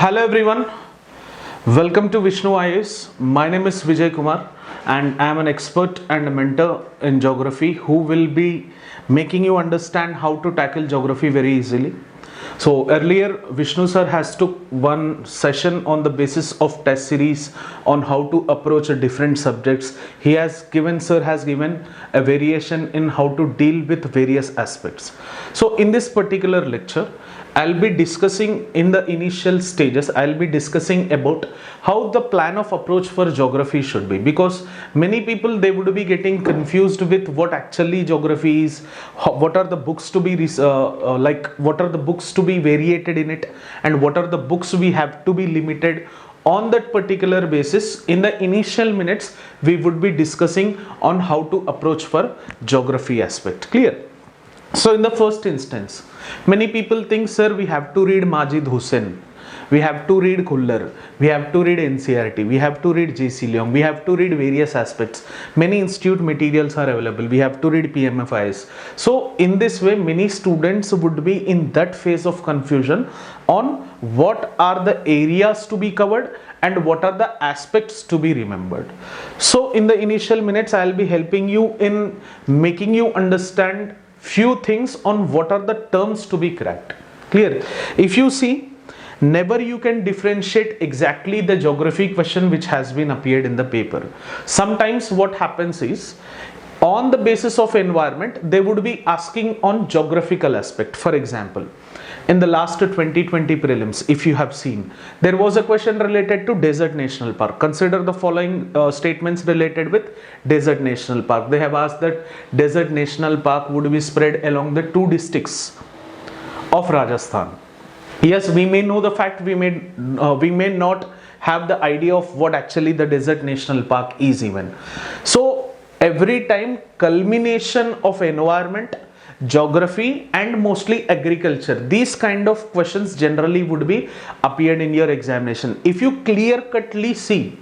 Hello everyone, welcome to Vishnu IAS. My name is Vijay Kumar and I am an expert and a mentor in geography who will be making you understand how to tackle geography very easily. So earlier Vishnu sir has took one session on the basis of test series on how to approach a different subjects. Sir has given a variation in how to deal with various aspects. So in this particular lecture, I'll be discussing in the initial stages, I'll be discussing about how the plan of approach for geography should be, because many people, they would be getting confused with what actually geography is, what are the books to be what are the books to be variated in it, and what are the books we have to be limited. On that particular basis, in the initial minutes, we would be discussing on how to approach for geography aspect. Clear? So in the first instance, many people think, sir, we have to read Majid Hussain, we have to read Khullar, we have to read NCERT, we have to read J.C. Leong, we have to read various aspects. Many institute materials are available, we have to read PMFIs. So in this way, many students would be in that phase of confusion on what are the areas to be covered and what are the aspects to be remembered. So in the initial minutes, I will be helping you in making you understand few things on what are the terms to be cracked. Clear? If you see, never you can differentiate exactly the geography question which has been appeared in the paper. Sometimes what happens is, on the basis of environment, they would be asking on geographical aspect. For example, in the last 2020 prelims, if you have seen, there was a question related to Desert National Park. Consider the following statements related with Desert National Park. They have asked that Desert National Park would be spread along the 2 districts of Rajasthan. Yes, we may know the fact, we may not have the idea of what actually the Desert National Park is even. So every time, culmination of environment, geography and mostly agriculture, these kind of questions generally would be appeared in your examination. If you clear-cutly see,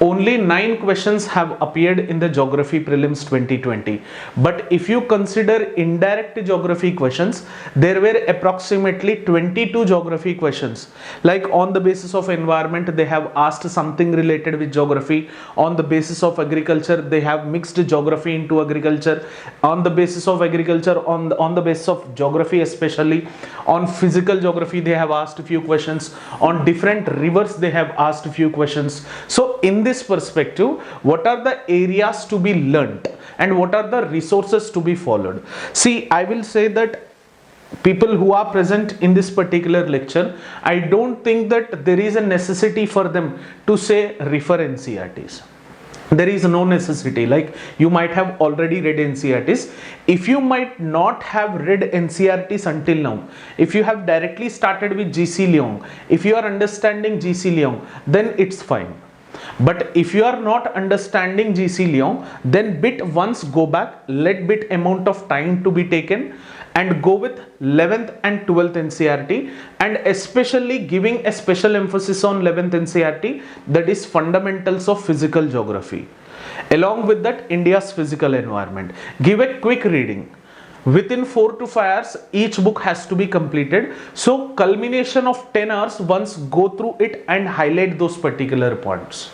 only 9 questions have appeared in the geography prelims 2020. But if you consider indirect geography questions, there were approximately 22 geography questions. Like on the basis of environment, they have asked something related with geography. On the basis of agriculture, they have mixed geography into agriculture. On the basis of agriculture, on the basis of geography especially, on physical geography, they have asked a few questions. On different rivers, they have asked a few questions. So in this perspective, what are the areas to be learnt and what are the resources to be followed? See, I will say that people who are present in this particular lecture, I don't think that there is a necessity for them to say refer NCERTs. There is no necessity. Like, you might have already read NCERTs. If you might not have read NCERTs until now, if you have directly started with J.C. Leong, if you are understanding J.C. Leong, then it's fine. But if you are not understanding J.C. Leong, then once go back, let bit amount of time to be taken and go with 11th and 12th NCERT, and especially giving a special emphasis on 11th NCERT, that is fundamentals of physical geography. Along with that, India's physical environment. Give a quick reading. Within 4 to 5 hours, each book has to be completed. So culmination of 10 hours, once go through it and highlight those particular points.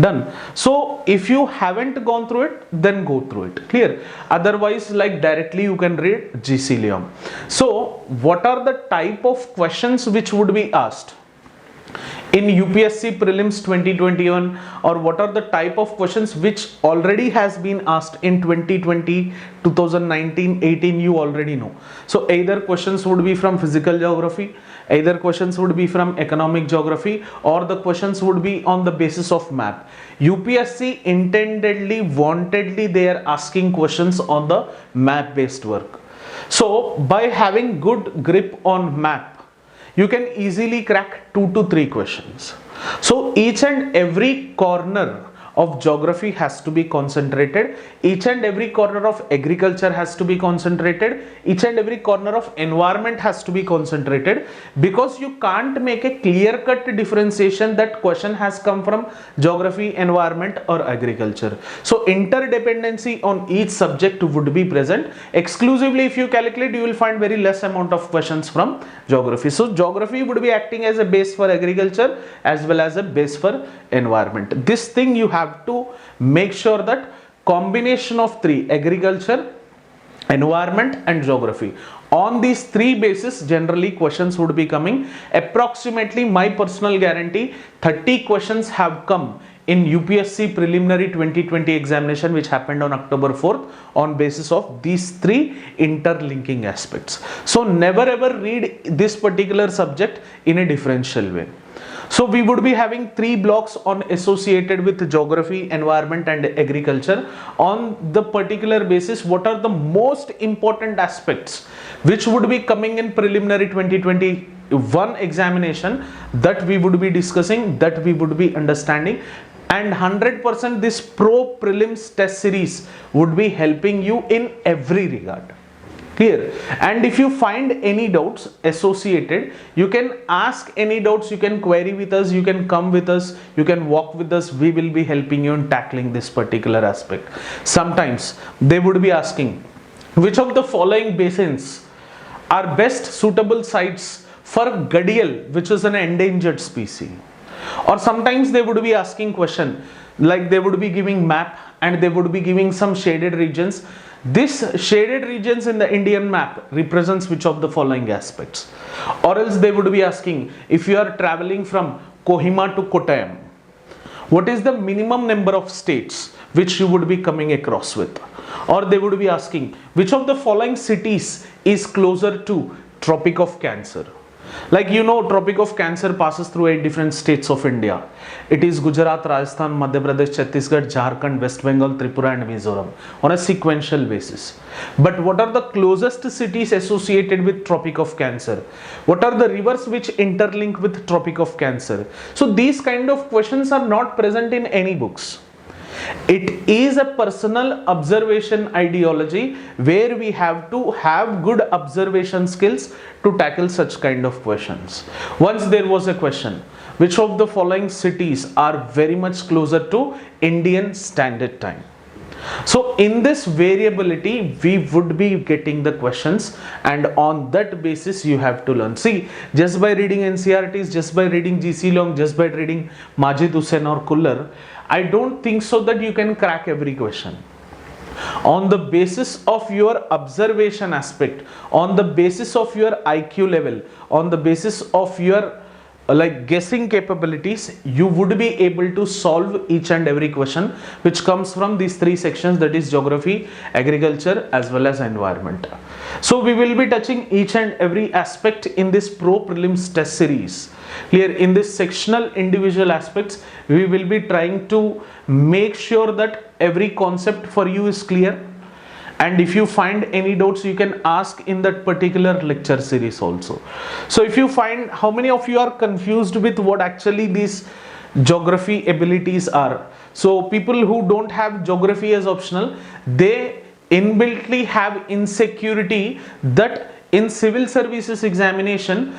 Done. So if you haven't gone through it, then go through it. Clear? Otherwise, like directly you can read J.C. Leong. So what are the type of questions which would be asked in UPSC prelims 2021, or what are the type of questions which already has been asked in 2020, 2019, 18, you already know. So either questions would be from physical geography, either questions would be from economic geography, or the questions would be on the basis of map. UPSC intendedly, wantedly, they are asking questions on the map based work. So by having good grip on map, you can easily crack 2 to 3 questions. So each and every corner of geography has to be concentrated, each and every corner of agriculture has to be concentrated, each and every corner of environment has to be concentrated, because you can't make a clear cut differentiation that question has come from geography, environment or agriculture. So interdependency on each subject would be present. Exclusively if you calculate, you will find very less amount of questions from geography. So geography would be acting as a base for agriculture as well as a base for environment. This thing you have to make sure that combination of three, agriculture, environment and geography, on these three bases generally questions would be coming. Approximately, my personal guarantee, 30 questions have come in UPSC preliminary 2020 examination which happened on October 4th on basis of these three interlinking aspects. So never ever read this particular subject in a differential way. So we would be having three blocks on associated with geography, environment and agriculture. On the particular basis, what are the most important aspects which would be coming in preliminary 2021 examination, that we would be discussing, that we would be understanding, and 100% this pro prelims test series would be helping you in every regard. Clear? And if you find any doubts associated, you can ask any doubts, you can query with us, you can come with us, you can walk with us. We will be helping you in tackling this particular aspect. Sometimes they would be asking, which of the following basins are best suitable sites for Gadial, which is an endangered species? Or sometimes they would be asking question, like they would be giving map and they would be giving some shaded regions. This shaded regions in the Indian map represents which of the following aspects? Or else they would be asking, if you are traveling from Kohima to Kottayam, what is the minimum number of states which you would be coming across with? Or they would be asking, which of the following cities is closer to Tropic of Cancer? Like you know, Tropic of Cancer passes through 8 different states of India. It is Gujarat, Rajasthan, Madhya Pradesh, Chhattisgarh, Jharkhand, West Bengal, Tripura and Mizoram on a sequential basis. But what are the closest cities associated with Tropic of Cancer? What are the rivers which interlink with Tropic of Cancer? So these kind of questions are not present in any books. It is a personal observation ideology where we have to have good observation skills to tackle such kind of questions. Once there was a question, which of the following cities are very much closer to Indian Standard Time? So in this variability, we would be getting the questions, and on that basis you have to learn. See, just by reading NCERTs, just by reading GC Long, just by reading Majid Hussain or Kullar, I don't think so that you can crack every question. On the basis of your observation aspect, on the basis of your IQ level, on the basis of your guessing capabilities, you would be able to solve each and every question which comes from these three sections, that is geography, agriculture as well as environment. So we will be touching each and every aspect in this pro prelims test series. Clear? In this sectional individual aspects, we will be trying to make sure that every concept for you is clear. And if you find any doubts, you can ask in that particular lecture series also. So if you find, how many of you are confused with what actually these geography abilities are? So people who don't have geography as optional, they inbuiltly have insecurity that in civil services examination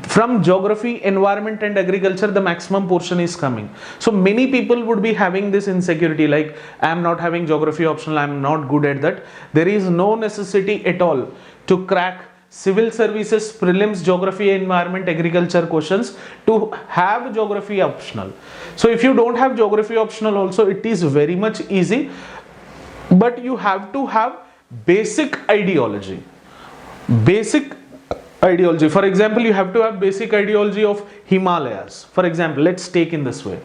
from geography, environment and agriculture the maximum portion is coming. So many people would be having this insecurity, like I am not having geography optional, I am not good at that. There is no necessity at all to crack civil services prelims geography, environment, agriculture questions to have geography optional. So if you don't have geography optional also, it is very much easy, but you have to have basic ideology. Basic ideology. For example, you have to have basic ideology of Himalayas. For example, let's take in this way.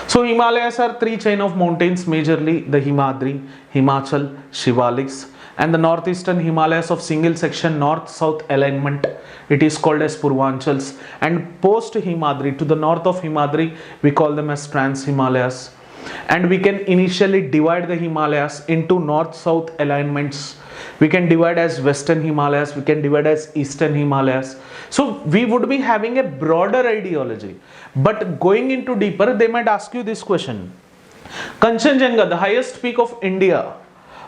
So Himalayas are three chain of mountains, majorly the Himadri, Himachal, Shivaliks, and the northeastern Himalayas of single section north-south alignment. It is called as Purvanchals, and post Himadri, to the north of Himadri, we call them as Trans Himalayas. And we can initially divide the Himalayas into north-south alignments. We can divide as Western Himalayas, we can divide as Eastern Himalayas. So we would be having a broader ideology. But going into deeper, they might ask you this question. Kanchenjunga, the highest peak of India,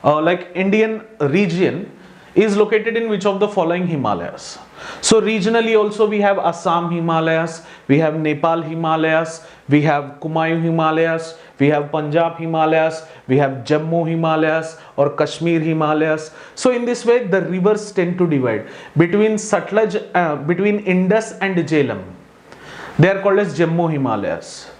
like Indian region, is located in which of the following Himalayas? So regionally also we have Assam Himalayas, we have Nepal Himalayas, we have Kumayu Himalayas, we have Punjab Himalayas, we have Jammu Himalayas or Kashmir Himalayas. So in this way the rivers tend to divide between Satluj, between Indus and Jhelum. They are called as Jammu Himalayas.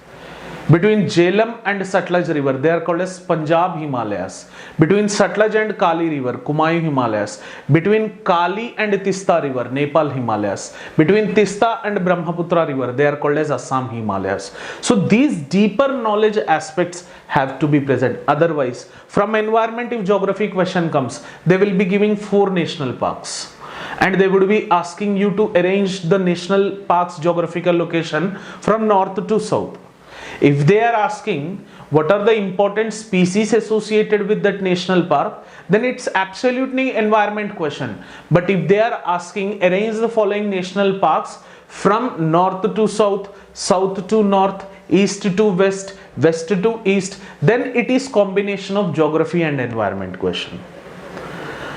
Between Jhelum and Satluj river, they are called as Punjab Himalayas. Between Satluj and Kali river, Kumayu Himalayas. Between Kali and Tista river, Nepal Himalayas. Between Tista and Brahmaputra river, they are called as Assam Himalayas. So these deeper knowledge aspects have to be present. Otherwise, from environment, if geography question comes, they will be giving 4 national parks. And they would be asking you to arrange the national parks geographical location from north to south. If they are asking what are the important species associated with that national park, then it's absolutely environment question. But if they are asking arrange the following national parks from north to south, south to north, east to west, west to east, then it is combination of geography and environment question.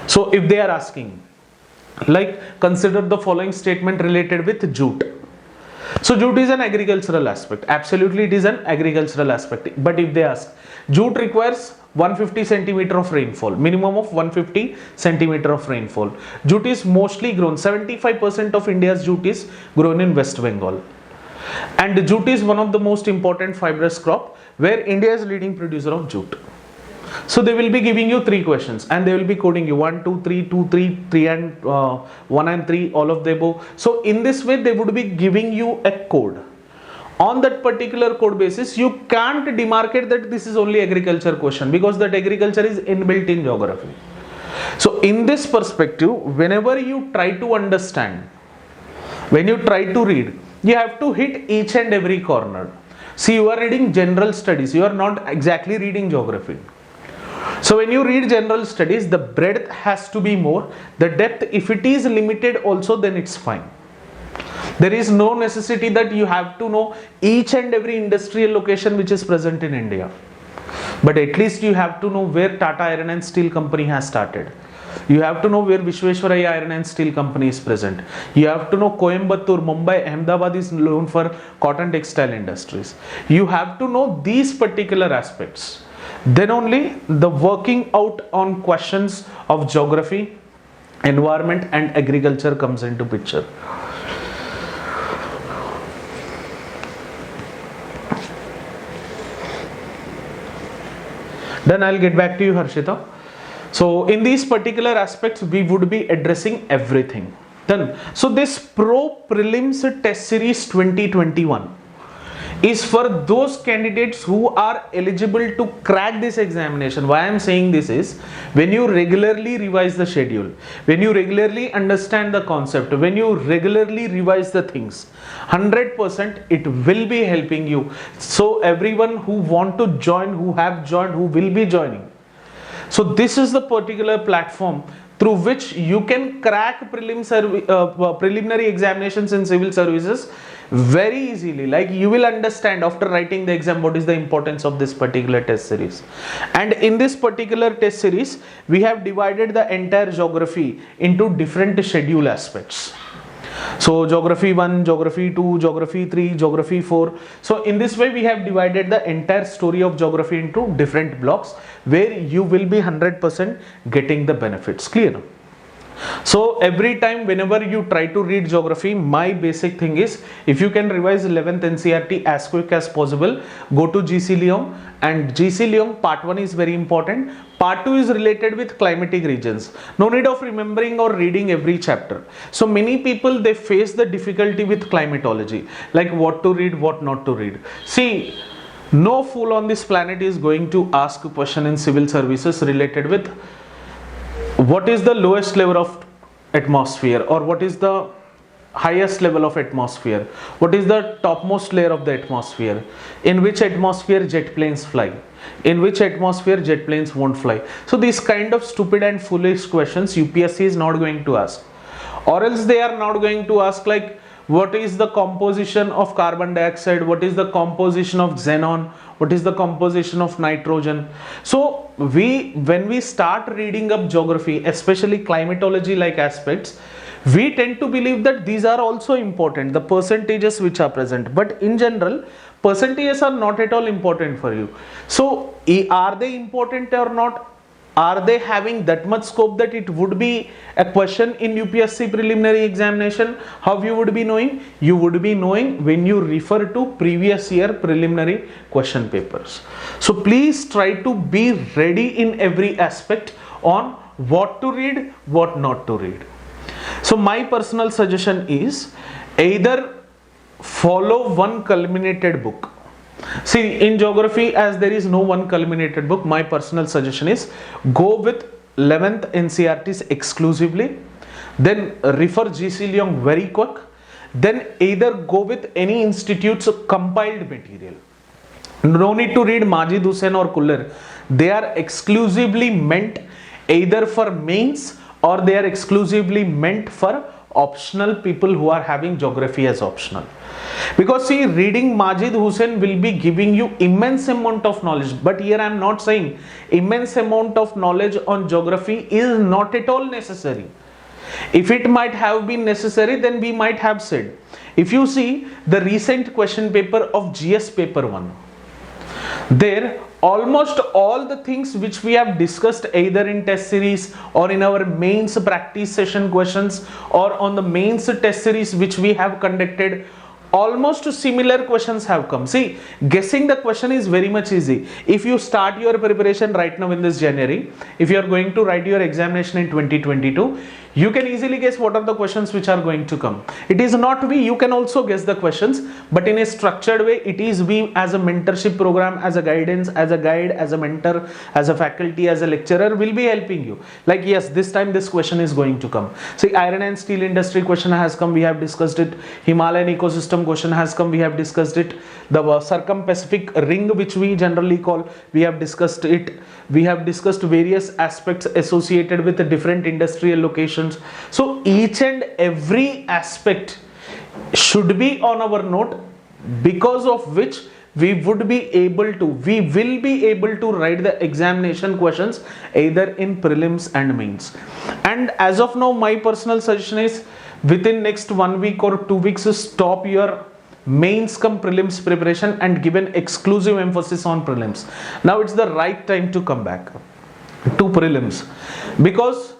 So if they are asking, like consider the following statement related with jute. So jute is an agricultural aspect. Absolutely it is an agricultural aspect. But if they ask, jute requires 150 centimeter of rainfall, minimum of 150 centimeter of rainfall. Jute is mostly grown, 75% of India's jute is grown in West Bengal. And jute is one of the most important fibrous crop where India is leading producer of jute. So they will be giving you 3 questions and they will be coding you 1, 2, 3, 2, 3, 3 and 1 and 3, all of the above. So in this way they would be giving you a code. On that particular code basis, you can't demarcate that this is only agriculture question because that agriculture is inbuilt in geography. So in this perspective, whenever you try to understand, when you try to read, you have to hit each and every corner. See, you are reading general studies, you are not exactly reading geography. So when you read general studies, the breadth has to be more. The depth, if it is limited also, then it's fine. There is no necessity that you have to know each and every industrial location which is present in India. But at least you have to know where Tata Iron and Steel Company has started. You have to know where Vishweshwaraya Iron and Steel Company is present. You have to know Coimbatore, Mumbai, Ahmedabad is known for cotton textile industries. You have to know these particular aspects. Then only the working out on questions of geography, environment and agriculture comes into picture. Then I'll get back to you, Harshita. So in these particular aspects, we would be addressing everything. Then, so this Pro Prelims Test Series 2021 is for those candidates who are eligible to crack this examination. Why I am saying this is, when you regularly revise the schedule, when you regularly understand the concept, when you regularly revise the things, 100% it will be helping you. So everyone who want to join, who have joined, who will be joining. So this is the particular platform through which you can crack preliminary examinations in civil services very easily. Like you will understand after writing the exam what is the importance of this particular test series. And in this particular test series, we have divided the entire geography into different schedule aspects. So geography 1, geography 2, geography 3, geography 4. So in this way we have divided the entire story of geography into different blocks where you will be 100% getting the benefits. Clear? So every time whenever you try to read geography, my basic thing is, if you can revise 11th NCERT as quick as possible, go to GC Leong, and GC Leong part 1 is very important. Part 2 is related with climatic regions. No need of remembering or reading every chapter. So many people, they face the difficulty with climatology, like what to read, what not to read. See, no fool on this planet is going to ask a question in civil services related with what is the lowest level of atmosphere, or what is the highest level of atmosphere, what is the topmost layer of the atmosphere, in which atmosphere jet planes fly, in which atmosphere jet planes won't fly. So these kind of stupid and foolish questions UPSC is not going to ask, or else they are not going to ask like what is the composition of carbon dioxide, what is the composition of xenon, what is the composition of nitrogen. So when we start reading up geography, especially climatology like aspects, we tend to believe that these are also important, the percentages which are present, but in general percentages are not at all important for you. So are they important or not? Are they having that much scope that it would be a question in UPSC preliminary examination? How you would be knowing? You would be knowing when you refer to previous year preliminary question papers. So please try to be ready in every aspect on what to read, what not to read. So my personal suggestion is either follow one culminated book. See, in geography, as there is no one culminated book, my personal suggestion is go with 11th NCERTs exclusively, then refer GC Leong very quick, then either go with any institute's compiled material. No need to read Majid Hussain or Kullar. They are exclusively meant either for mains or they are exclusively meant for optional people who are having geography as optional. Because see, reading Majid Hussain will be giving you immense amount of knowledge, but here I am not saying immense amount of knowledge on geography is not at all necessary. If it might have been necessary, then we might have said. If you see the recent question paper of GS paper 1, there almost all the things which we have discussed either in test series or in our mains practice session questions or on the mains test series which we have conducted, almost similar questions have come. See, guessing the question is very much easy. If you start your preparation right now in this January, if you are going to write your examination in 2022, you can easily guess what are the questions which are going to come. It is not we, you can also guess the questions, but in a structured way. It is we as a mentorship program, as a guidance, as a guide, as a mentor, as a faculty, as a lecturer will be helping you. Like yes, this time this question is going to come. See, iron and steel industry question has come, we have discussed it. Himalayan ecosystem question has come, we have discussed it. The circum-Pacific ring which we generally call, we have discussed it. We have discussed various aspects associated with the different industrial locations. So each and every aspect should be on our note, because of which we will be able to write the examination questions either in prelims and mains. And as of now, my personal suggestion is within next 1 week or 2 weeks, stop your mains come prelims preparation and give an exclusive emphasis on prelims. Now it's the right time to come back to prelims, because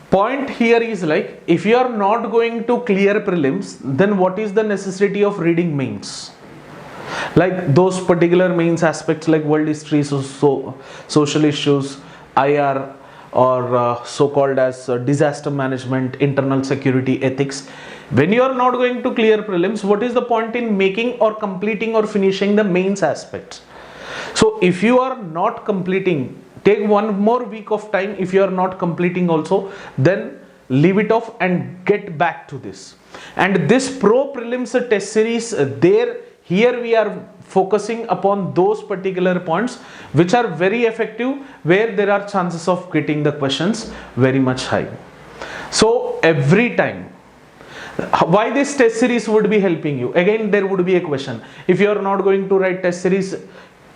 point here is like, if you are not going to clear prelims, then what is the necessity of reading mains? Like those particular mains aspects like world history, social issues, IR, or so-called as disaster management, internal security, ethics. When you are not going to clear prelims, what is the point in making or completing or finishing the mains aspects? So if you are not completing, take 1 more week of time. If you are not completing also, then leave it off and get back to this. And this pro prelims test series, here we are focusing upon those particular points which are very effective, where there are chances of getting the questions very much high. So every time, why this test series would be helping you? Again, there would be a question. If you are not going to write test series,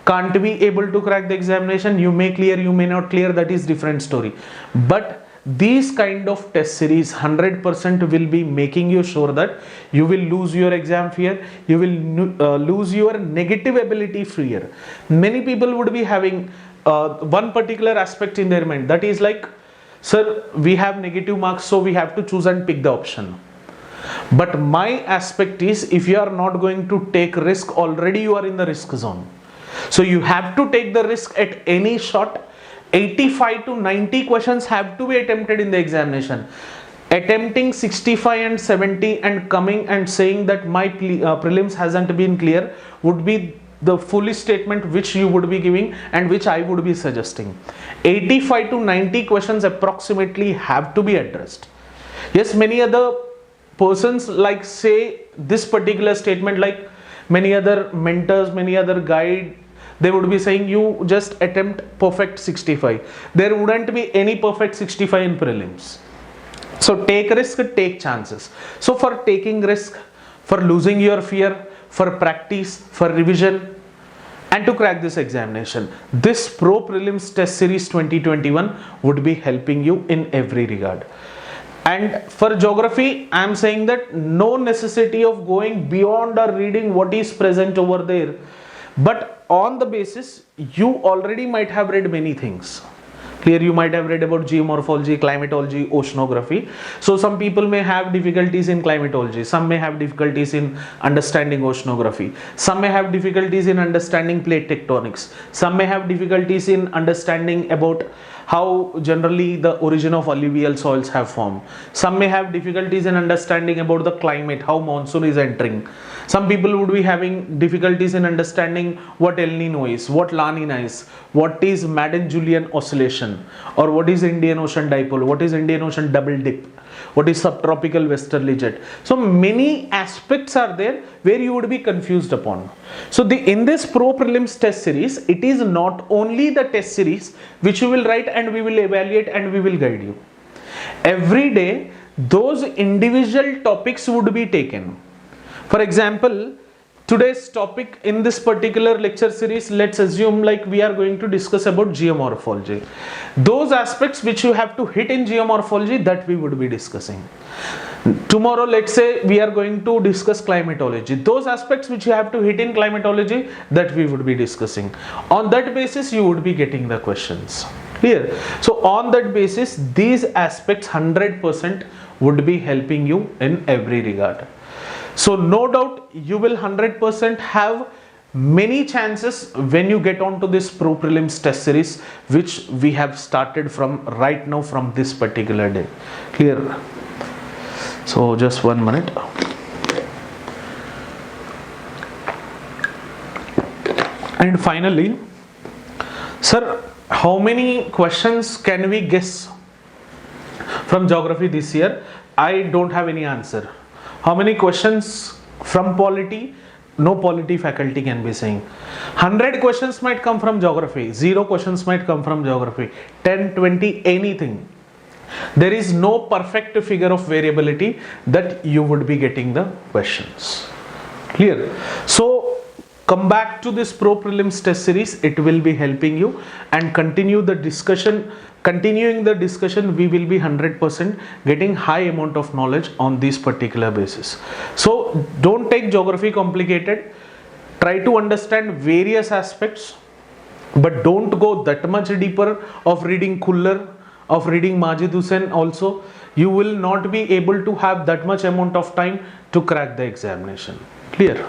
can't be able to crack the examination, you may clear, you may not clear, that is different story. But these kind of test series 100% will be making you sure that you will lose your exam fear, you will lose your negative ability fear. Many people would be having one particular aspect in their mind, that is like, sir, we have negative marks, so we have to choose and pick the option. But my aspect is, if you are not going to take risk, already you are in the risk zone. So you have to take the risk at any shot. 85 to 90 questions have to be attempted in the examination. Attempting 65 and 70 and coming and saying that my prelims hasn't been clear would be the foolish statement which you would be giving and which I would be suggesting. 85 to 90 questions approximately have to be addressed. Yes, many other persons like say this particular statement, like many other mentors, many other guide, they would be saying you just attempt perfect 65. There wouldn't be any perfect 65 in prelims. So take risk, take chances. So for taking risk, for losing your fear, for practice, for revision, and to crack this examination. This Pro Prelims Test Series 2021 would be helping you in every regard. And for geography, I am saying that no necessity of going beyond or reading what is present over there, but on the basis you already might have read many things. Clear, you might have read about geomorphology, climatology, oceanography. So some people may have difficulties in climatology, some may have difficulties in understanding oceanography, some may have difficulties in understanding plate tectonics, some may have difficulties in understanding about how generally the origin of alluvial soils have formed. Some may have difficulties in understanding about the climate, how monsoon is entering. Some people would be having difficulties in understanding what El Nino is, what La Nina is, what is Madden-Julian oscillation, or what is Indian Ocean dipole, what is Indian Ocean double dip, what is subtropical westerly jet. So many aspects are there where you would be confused upon. So in this Pro Prelims Test Series, it is not only the test series which you will write and we will evaluate and we will guide you. Every day those individual topics would be taken. For example, today's topic in this particular lecture series, let's assume like we are going to discuss about geomorphology. Those aspects which you have to hit in geomorphology, that we would be discussing. Tomorrow, let's say we are going to discuss climatology. Those aspects which you have to hit in climatology, that we would be discussing. On that basis, you would be getting the questions. Clear? So on that basis, these aspects 100% would be helping you in every regard. So no doubt you will 100% have many chances when you get onto this Pro Prelims Test Series, which we have started from right now, from this particular day. Clear? So just 1 minute. And finally, sir, how many questions can we guess from geography this year? I don't have any answer. How many questions from polity? No polity faculty can be saying. 100 questions might come from geography, 0 questions might come from geography, 10, 20, anything. There is no perfect figure of variability that you would be getting the questions. Clear? So come back to this Pro Prelims Test Series, it will be helping you, and continue the discussion. Continuing the discussion, we will be 100% getting high amount of knowledge on this particular basis. So don't take geography complicated. Try to understand various aspects, but don't go that much deeper of reading Khuller, of reading Majid Hussain also. You will not be able to have that much amount of time to crack the examination. Clear?